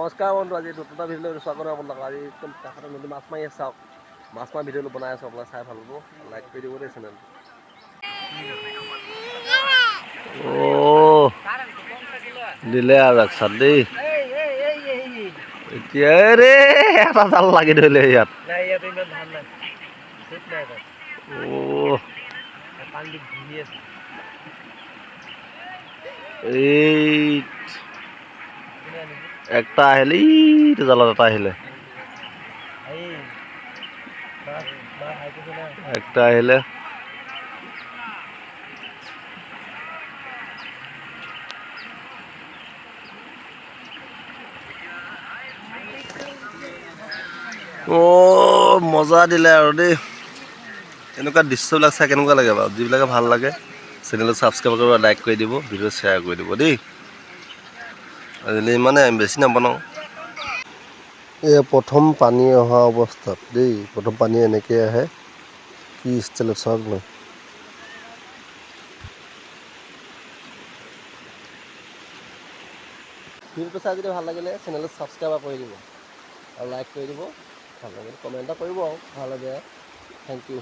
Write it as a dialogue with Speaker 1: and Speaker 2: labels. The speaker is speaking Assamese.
Speaker 1: নমস্কাৰ বন্ধু, আজি নতুন এটা ভিডিঅ'লৈ স্বাগতম আপোনালোকক। আজি একদম কাষতে নদী মাছ মাৰি আছে, চাওক মাছ মাৰা ভিডিঅ'টো বনাই আছোঁ, আপোনালোকে চাই ভাল পাব, লাইক কৰি দিব দেই চেনেলটো। দিলে আৰু একচাত দেই, এতিয়া ৰে এটা জাল লাগি ধৰিলে ইয়াত। এই একটা আহিলে, ইটো জালত এটা আহিলে, একটা আহিলে। মজা দিলে আৰু দেই। এনেকুৱা দৃশ্যবিলাক চাই কেনেকুৱা লাগে বাৰু? যিবিলাকে ভাল লাগে চেনেলটো ছাবস্ক্ৰাইব কৰিব, লাইক কৰি দিব, ভিডিঅ' শ্বেয়াৰ কৰি দিব দেই। আজিলৈ ইমানে, আমি বেছি নবনাওঁ। এয়া প্ৰথম পানী অহা অৱস্থাত দেই, প্ৰথম পানী এনেকৈ আহে, কি ষ্টাইলত চাওক ন। ভিডিঅ'টো চাই যদি ভাল লাগিলে চেনেলটো ছাবস্ক্ৰাইব কৰি দিব আৰু লাইক কৰি দিব। ভাল লাগিলে কমেণ্ট এটা কৰিব আৰু, ভাল বেয়া। Thank U.